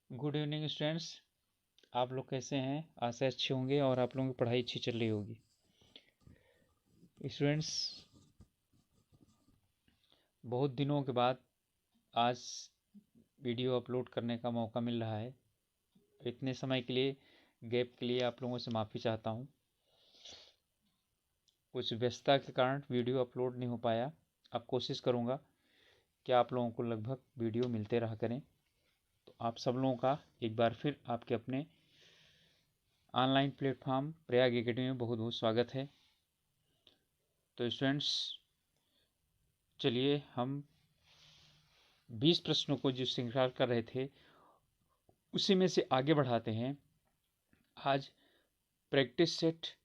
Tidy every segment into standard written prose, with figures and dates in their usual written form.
Good evening students. आप लोग कैसे हैं? आशा अच्छे होंगे और आप लोगों की पढ़ाई अच्छी चल रही होगी। स्टूडेंट्स, बहुत दिनों के बाद आज वीडियो अपलोड करने का मौका मिल रहा है। इतने समय के लिए गैप के लिए आप लोगों से माफ़ी चाहता हूँ। कुछ व्यस्तता के कारण वीडियो अपलोड नहीं हो पाया। अब कोशिश करूँगा कि आप लोगों को लगभग वीडियो मिलते रहा करें। तो आप सब लोगों का एक बार फिर आपके अपने ऑनलाइन प्लेटफॉर्म प्रयाग एकेडमी में बहुत बहुत स्वागत है। तो स्टूडेंट्स, चलिए हम 20 प्रश्नों को जो श्रृंखला कर रहे थे उसी में से आगे बढ़ाते हैं। आज प्रैक्टिस सेट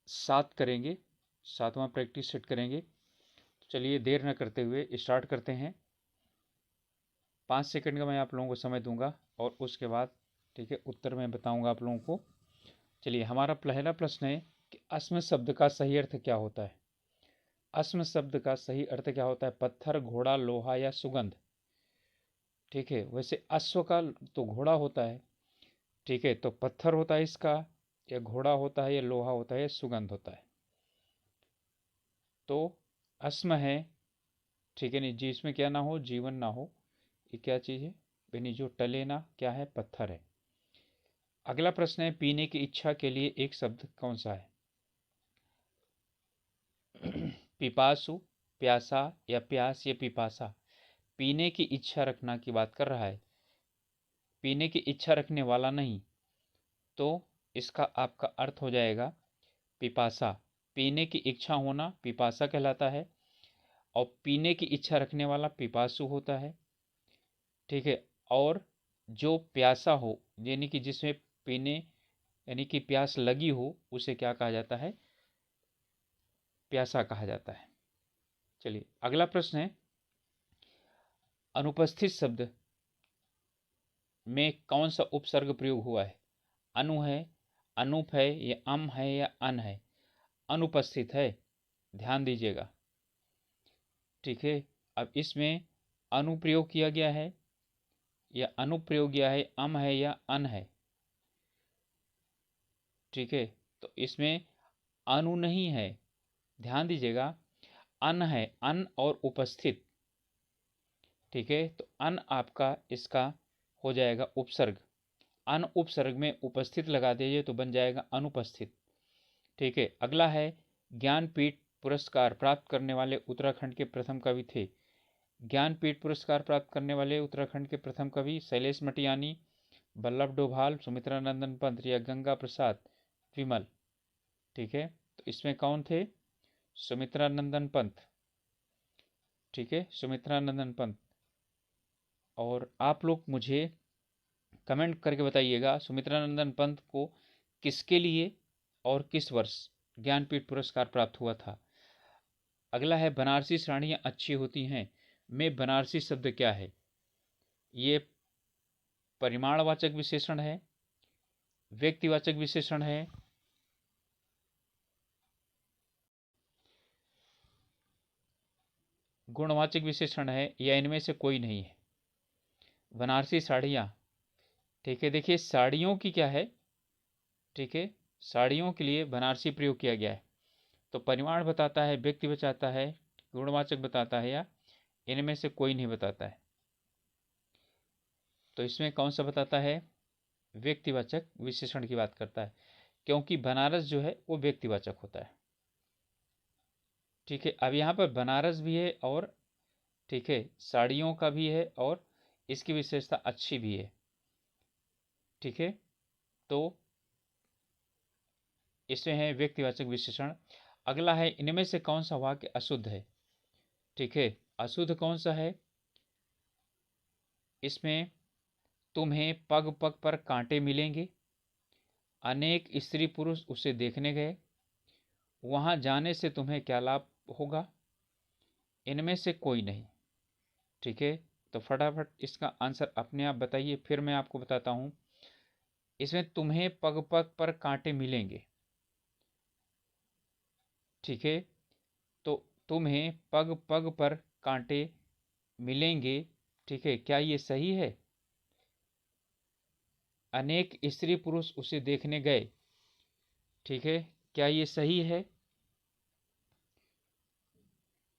7 करेंगे, 7वां प्रैक्टिस सेट करेंगे। तो चलिए देर न करते हुए स्टार्ट करते हैं। 5 सेकंड का मैं आप लोगों को समय दूंगा और उसके बाद ठीक है उत्तर मैं बताऊंगा आप लोगों को। चलिए, हमारा पहला प्रश्न है कि अस्म शब्द का सही अर्थ क्या होता है। अस्म शब्द का सही अर्थ क्या होता है? पत्थर, घोड़ा, लोहा या सुगंध। ठीक है, वैसे अश्व का तो घोड़ा होता है। ठीक है, तो पत्थर होता है इसका, या घोड़ा होता है, या लोहा होता है, या सुगंध होता है। तो अस्म है। ठीक है, नहीं जी, इसमें क्या ना हो, जीवन ना हो, ये क्या चीज़ है बेनी जो टले ना, क्या है? पत्थर है। अगला प्रश्न है, पीने की इच्छा के लिए एक शब्द कौन सा है? पिपासु, प्यासा, या प्यास, या पिपासा। पीने की इच्छा रखना की बात कर रहा है, पीने की इच्छा रखने वाला नहीं। तो इसका आपका अर्थ हो जाएगा पिपासा। पीने की इच्छा होना पिपासा कहलाता है, और पीने की इच्छा रखने वाला पिपासु होता है। ठीक है, और जो प्यासा हो यानी कि जिसमें पीने यानी कि प्यास लगी हो उसे क्या कहा जाता है? प्यासा कहा जाता है। चलिए, अगला प्रश्न है, अनुपस्थित शब्द में कौन सा उपसर्ग प्रयोग हुआ है? अनु है, अनुप है, या अम है, या अन है? अनुपस्थित है, ध्यान दीजिएगा। ठीक है, अब इसमें अनुप्रयोग किया गया है, या अनुप्रयोग किया है, अम है या अन है? ठीक है, तो इसमें अनु नहीं है, ध्यान दीजिएगा, अन है, अन और उपस्थित। ठीक है, तो अन आपका इसका हो जाएगा उपसर्ग। अन उपसर्ग में उपस्थित लगा दीजिए तो बन जाएगा अनुपस्थित। ठीक है, अगला है, ज्ञानपीठ पुरस्कार प्राप्त करने वाले उत्तराखंड के प्रथम कवि थे। ज्ञानपीठ पुरस्कार प्राप्त करने वाले उत्तराखंड के प्रथम कवि शैलेश मटियानी, वल्लभ डोभाल, सुमित्रा नंदन पंत, या गंगा प्रसाद विमल। ठीक है, तो इसमें कौन थे? सुमित्रा नंदन पंत। ठीक है, सुमित्रा नंदन पंत। और आप लोग मुझे कमेंट करके बताइएगा सुमित्रा नंदन पंत को किसके लिए और किस वर्ष ज्ञानपीठ पुरस्कार प्राप्त हुआ था। अगला है, बनारसी साड़ियाँ अच्छी होती हैं में बनारसी शब्द क्या है? ये परिमाणवाचक विशेषण है, व्यक्तिवाचक विशेषण है, गुणवाचक विशेषण है, या इनमें से कोई नहीं है? बनारसी साड़ियाँ। ठीक है, देखिए साड़ियों की क्या है, ठीक है, साड़ियों के लिए बनारसी प्रयोग किया गया है। तो परिमाण बताता है, व्यक्ति बताता है, गुणवाचक बताता है, या इनमें से कोई नहीं बताता है? तो इसमें कौन सा बताता है? व्यक्तिवाचक विशेषण की बात करता है, क्योंकि बनारस जो है वो व्यक्तिवाचक होता है। ठीक है, अब यहाँ पर बनारस भी है, और ठीक है साड़ियों का भी है, और इसकी विशेषता अच्छी भी है। ठीक है, तो इसमें है व्यक्तिवाचक विशेषण। अगला है, इनमें से कौन सा वाक्य अशुद्ध है? ठीक है, अशुद्ध कौन सा है? इसमें तुम्हें पग पग पर कांटे मिलेंगे, अनेक स्त्री पुरुष उसे देखने गए, वहां जाने से तुम्हें क्या लाभ होगा? इनमें से कोई नहीं। ठीक है, तो फटाफट इसका आंसर अपने आप बताइए, फिर मैं आपको बताता हूं। इसमें तुम्हें पग पग पर कांटे मिलेंगे। ठीक है, तो तुम्हें पग पग पर कांटे मिलेंगे। ठीक है, क्या ये सही है? अनेक स्त्री पुरुष उसे देखने गए। ठीक है, क्या ये सही है?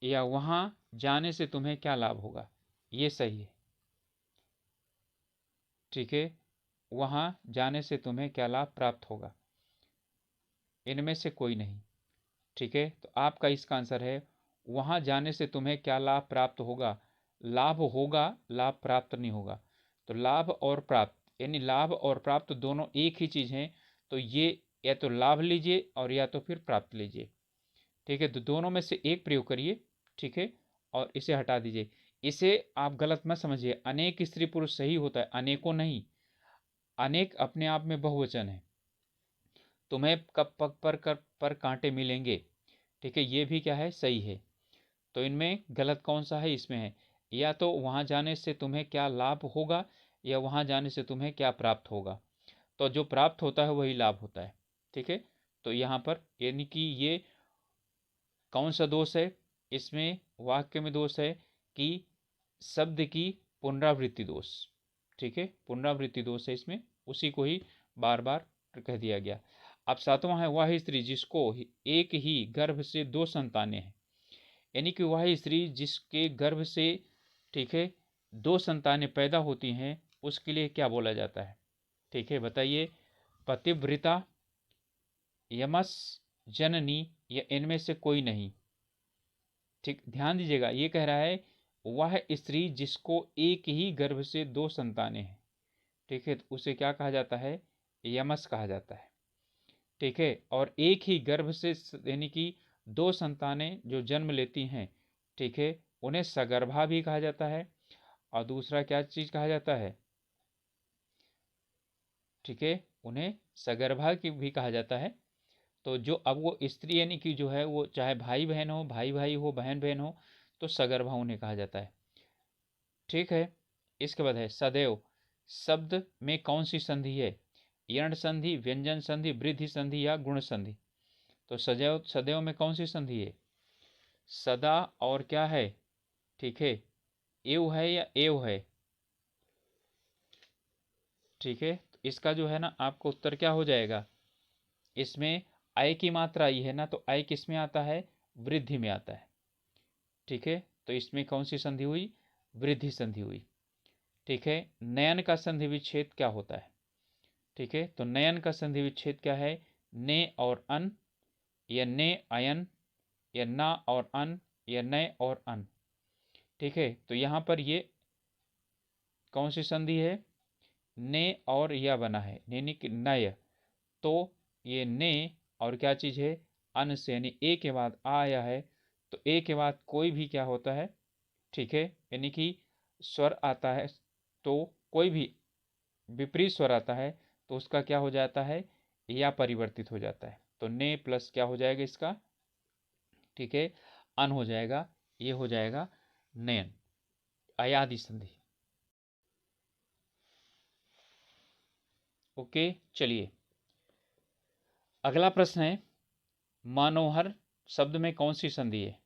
या वहां जाने से तुम्हें क्या लाभ होगा, ये सही है। ठीक है, वहां जाने से तुम्हें क्या लाभ प्राप्त होगा, इनमें से कोई नहीं। ठीक है, तो आपका इसका आंसर है वहां जाने से तुम्हें क्या लाभ प्राप्त होगा। लाभ होगा, लाभ प्राप्त नहीं होगा। तो लाभ और प्राप्त यानी लाभ और प्राप्त दोनों एक ही चीज है। तो ये या तो लाभ लीजिए और या तो फिर प्राप्त लीजिए। ठीक है, तो दोनों में से एक प्रयोग करिए। ठीक है, और इसे हटा दीजिए। इसे आप गलत मत समझिए, अनेक स्त्री पुरुष सही होता है, अनेकों नहीं। अनेक अपने आप में बहुवचन है। तुम्हें कब पग पर कांटे मिलेंगे। ठीक है, ये भी क्या है, सही है। तो इनमें गलत कौन सा है, इसमें है या तो वहां जाने से तुम्हें क्या लाभ होगा या वहां जाने से तुम्हें क्या प्राप्त होगा। तो जो प्राप्त होता है वही लाभ होता है। ठीक है, तो यहाँ पर यानी कि ये कौन सा दोष है, इसमें वाक्य में दोष है कि शब्द की पुनरावृत्ति दोष। ठीक है, पुनरावृत्ति दोष है इसमें, उसी को ही बार बार कह दिया गया। अब सातवां है, वह स्त्री जिसको एक ही गर्भ से दो संतानें हैं। यानी कि वह स्त्री जिसके गर्भ से, ठीक है, दो संतानें पैदा होती हैं, उसके लिए क्या बोला जाता है। ठीक है, बताइए, पतिव्रता, यमस, जननी या इनमें से कोई नहीं। ठीक, ध्यान दीजिएगा, ये कह रहा है वह स्त्री जिसको एक ही गर्भ से दो संतानें हैं। ठीक है, तो उसे क्या कहा जाता है, यमस कहा जाता है। ठीक है, और एक ही गर्भ से यानी कि दो संतानें जो जन्म लेती हैं, ठीक है, उन्हें सगर्भा भी कहा जाता है। और दूसरा क्या चीज कहा जाता है, ठीक है, उन्हें सगर्भा की भी कहा जाता है। तो जो अब वो स्त्री यानी कि जो है वो चाहे भाई बहन हो, भाई भाई हो, बहन बहन हो, तो सगर्भा उन्हें कहा जाता है। ठीक है, इसके बाद है सदैव। शब्द में कौन सी संधि है, यण संधि, व्यंजन संधि, वृद्धि संधि या गुण संधि। तो सदैव, सदैव में कौन सी संधि है, सदा और क्या है, ठीक है, एव है या एव है। ठीक है, तो इसका जो है ना आपको उत्तर क्या हो जाएगा, इसमें आय की मात्रा आई है ना, तो आय किस में आता है, वृद्धि में आता है। ठीक है, तो इसमें कौन सी संधि हुई, वृद्धि संधि हुई। ठीक है, नयन का संधि विच्छेद क्या होता है। ठीक है, तो नयन का संधि विच्छेद क्या है, ने और अन, या ने अयन, या ना और अन, या नय और अन। ठीक है, तो यहां पर ये कौन सी संधि है, ने और या बना है, यानी कि नय। तो ये ने और क्या चीज है, अन से, यानी ए के बाद आ आया है, तो ए के बाद कोई भी क्या होता है, ठीक है, यानी कि स्वर आता है, तो कोई भी विपरीत स्वर आता है तो उसका क्या हो जाता है, या परिवर्तित हो जाता है। तो ने प्लस क्या हो जाएगा इसका, ठीक है, अन हो जाएगा, ये हो जाएगा नयन, अयादि संधि। ओके, चलिए अगला प्रश्न है, मनोहर शब्द में कौन सी संधि है,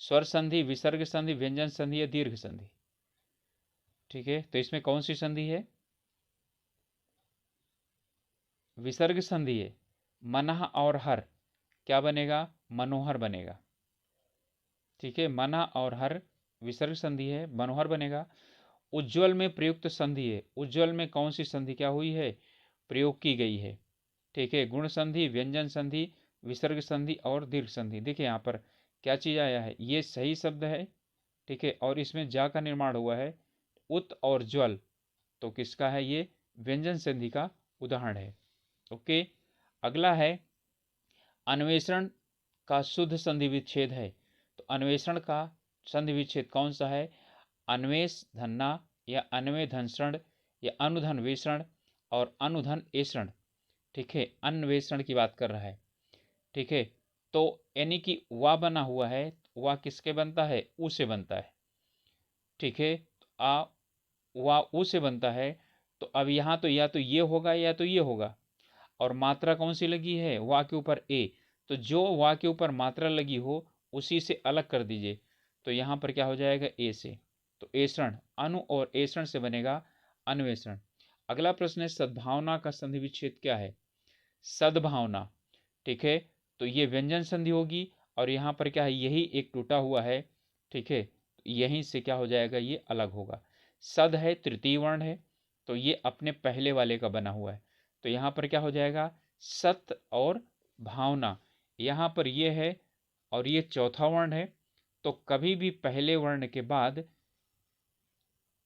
स्वर संधि, विसर्ग संधि, व्यंजन संधि या दीर्घ संधि। ठीक है, तो इसमें कौन सी संधि है, विसर्ग संधि है। मनः और हर क्या बनेगा, मनोहर बनेगा। ठीक है, मना और हर विसर्ग संधि है, मनोहर बनेगा। उज्ज्वल में प्रयुक्त संधि है, उज्ज्वल में कौन सी संधि क्या हुई है, प्रयोग की गई है। ठीक है, गुण संधि, व्यंजन संधि, विसर्ग संधि और दीर्घ संधि। देखिए यहाँ पर क्या चीज आया है, ये सही शब्द है। ठीक है, और इसमें जा का निर्माण हुआ है, उत और ज्वल, तो किसका है, ये व्यंजन संधि का उदाहरण है। ओके, अगला है अन्वेषण का शुद्ध संधि विच्छेद है। तो अन्वेषण का संधि विच्छेद कौन सा है, अन्वेष धन्ना, या अन्वे धनसण, या अनुधन वेषण और अनुधन एषण। ठीक है, अन्वेषण की बात कर रहा है। ठीक है, तो यानी कि वा बना हुआ है, वा किसके बनता है, उ से बनता है। ठीक है, आ वा उ से बनता है, तो अब यहाँ तो या तो ये होगा या तो ये होगा, और मात्रा कौन सी लगी है, वा के ऊपर ए, तो जो वा के ऊपर मात्रा लगी हो उसी से अलग कर दीजिए। तो यहाँ पर क्या हो जाएगा, ए से, तो एषण, अनु और एषण से बनेगा अन्वेषण। अगला प्रश्न है सद्भावना का संधि विच्छेद क्या है? सद्भावना, ठीक है, तो ये व्यंजन संधि होगी और यहाँ पर क्या है, यही एक टूटा हुआ है, ठीक है, यहीं से क्या हो जाएगा, ये अलग होगा। सद है तृतीय वर्ण है, तो ये अपने पहले वाले का बना हुआ है, तो यहाँ पर क्या हो जाएगा, सत और भावना, यहाँ पर ये है और ये चौथा वर्ण है, तो कभी भी पहले वर्ण के बाद,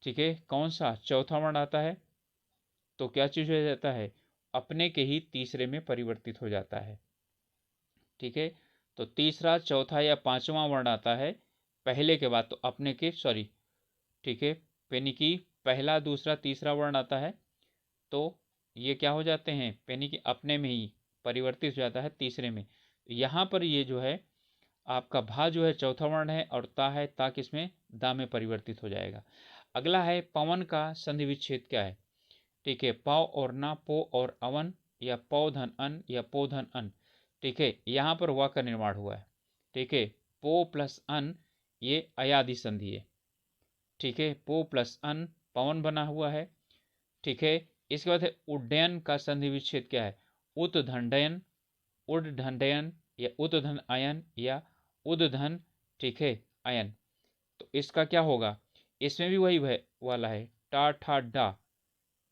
ठीक है, कौन सा चौथा वर्ण आता है, तो क्या चीज हो जाता है, अपने के ही तीसरे में परिवर्तित हो जाता है, ठीक है। तो तीसरा, चौथा या पांचवा वर्ण आता है पहले के बाद, तो अपने के, सॉरी, ठीक है, यानी कि पहला दूसरा तीसरा वर्ण आता है, तो ये क्या हो जाते हैं, यानी कि अपने में ही परिवर्तित हो जाता है तीसरे में। यहाँ पर ये जो है आपका भा जो है चौथा वर्ण है और ता है, ता किसमें, दा में परिवर्तित हो जाएगा। अगला है पवन का संधि विच्छेद क्या है, ठीक है, पौ और ना, पो और अवन, या पौ धन अन, या पो धन अन, ठीक है, यहाँ पर वा का निर्माण हुआ है, ठीक है, पो प्लस अन ये अयादि संधि है, ठीक है, पो प्लस अन पवन बना हुआ है, ठीक है। इसके बाद है उड्डयन का संधि विच्छेद क्या है, उत धंडयन, उड धंडयन, या उत धन अयन, या उद धन, ठीक है, अयन, तो इसका क्या होगा, इसमें भी वही वाला है, टा ठा डा,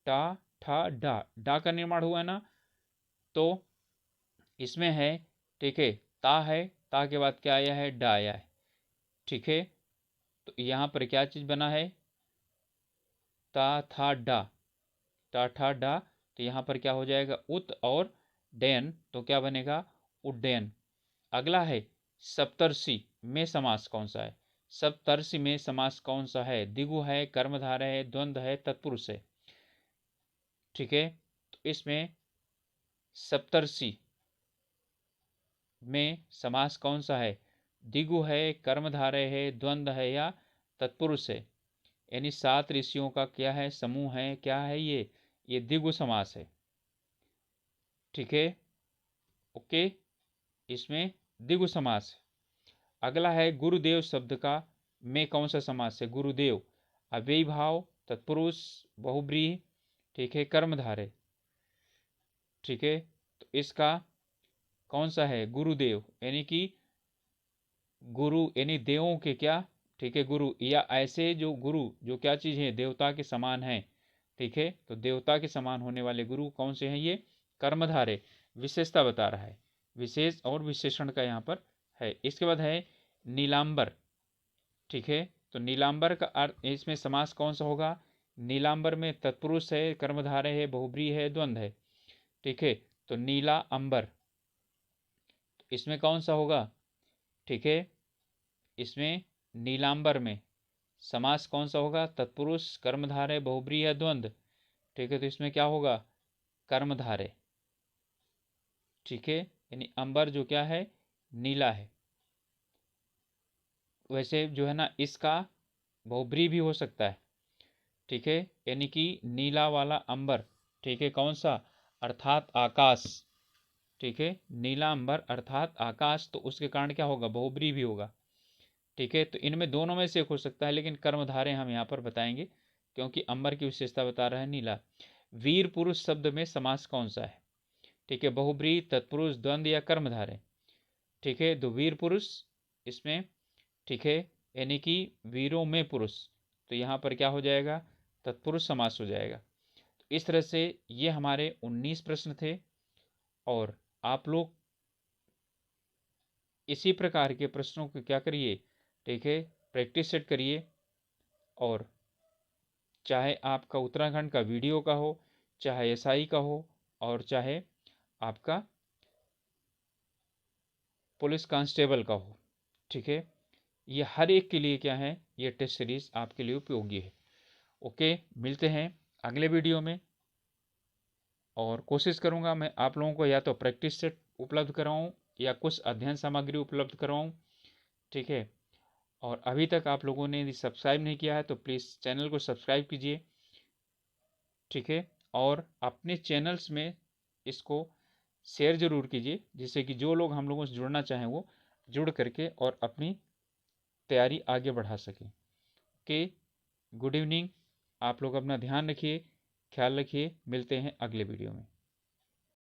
टा ठा डा, डा का निर्माण हुआ है ना, तो इसमें है, ठीक है, ता है, ता के बाद क्या आया है, डा आया है, ठीक है, तो यहाँ पर क्या चीज बना है, ता था डा, टा ठा डा, तो यहाँ पर क्या हो जाएगा, उत और डयन, तो क्या बनेगा, उड्डयन। अगला है सप्तर्षि में समास कौन सा है, सप्तर्षि में समास कौन सा है, दिगु है, कर्मधारय है, द्वंद्व है, तत्पुरुष है, ठीक है, तो इसमें सप्तर्षि में समास कौन सा है, दिगु है, कर्मधारय है, द्वंद्व है, या तत्पुरुष है, यानी 7 ऋषियों का क्या है, समूह है, क्या है ये दिगु समास है, ठीक है, ओके, इसमें दिगु समास। अगला है गुरुदेव शब्द का में कौन सा समास है, गुरुदेव अव्ययी भाव, तत्पुरुष, बहुब्रीहि, ठीक है, कर्मधारय, ठीक है, तो इसका कौन सा है, गुरुदेव, यानी कि गुरु यानी देवों के क्या, ठीक है, गुरु, या ऐसे जो गुरु जो क्या चीज है, देवता के समान है, ठीक है, तो देवता के समान होने वाले गुरु कौन से हैं, ये कर्मधारय, विशेषता बता रहा है, विशेष और विशेषण का यहाँ पर है। इसके बाद है नीलांबर, ठीक है, तो नीलांबर का अर्थ, इसमें समास कौन सा होगा, नीलांबर में तत्पुरुष है, कर्मधारय है, बहुब्रीहि है, द्वंद्व है, ठीक है, तो नीला अंबर, इसमें कौन सा होगा, ठीक है, इसमें नीलांबर में समास कौन सा होगा, तत्पुरुष, कर्मधारय, बहुब्रीहि या द्वंद्व, ठीक है, तो इसमें क्या होगा, कर्मधारय, ठीक है, यानी अंबर जो क्या है, नीला है। वैसे जो है ना, इसका बहुब्रीहि भी हो सकता है, ठीक है, यानी कि नीला वाला अंबर, ठीक है, कौन सा, अर्थात आकाश, ठीक है, नीला अंबर अर्थात आकाश, तो उसके कारण क्या होगा, बहुब्रीहि भी होगा, ठीक है, तो इनमें दोनों में से एक हो सकता है, लेकिन कर्मधारय हम यहाँ पर बताएंगे क्योंकि अंबर की विशेषता बता रहा है नीला। वीर पुरुष शब्द में समास कौन सा है, ठीक है, बहुब्रीहि, तत्पुरुष, द्वंद्व, या कर्मधारय, ठीक है, तो वीर पुरुष इसमें, ठीक है, यानी कि वीरों में पुरुष, तो यहाँ पर क्या हो जाएगा, तत्पुरुष समास हो जाएगा। तो इस तरह से ये हमारे 19 प्रश्न थे और आप लोग इसी प्रकार के प्रश्नों को क्या करिए, ठीक है, प्रैक्टिस सेट करिए, और चाहे आपका उत्तराखंड का वीडियो का हो, चाहे एसआई का हो, और चाहे आपका पुलिस कांस्टेबल का हो, ठीक है, ये हर एक के लिए क्या है, ये टेस्ट सीरीज आपके लिए उपयोगी है। ओके, मिलते हैं अगले वीडियो में, और कोशिश करूंगा मैं आप लोगों को या तो प्रैक्टिस सेट उपलब्ध कराऊं या कुछ अध्ययन सामग्री उपलब्ध कराऊं, ठीक है, और अभी तक आप लोगों ने यदि सब्सक्राइब नहीं किया है तो प्लीज़ चैनल को सब्सक्राइब कीजिए, ठीक है, और अपने चैनल्स में इसको शेयर ज़रूर कीजिए, जिससे कि जो लोग हम लोगों से जुड़ना चाहें वो जुड़ करके और अपनी तैयारी आगे बढ़ा सकें। ओके, गुड इवनिंग, आप लोग अपना ध्यान रखिए, ख्याल रखिए, मिलते हैं अगले वीडियो में।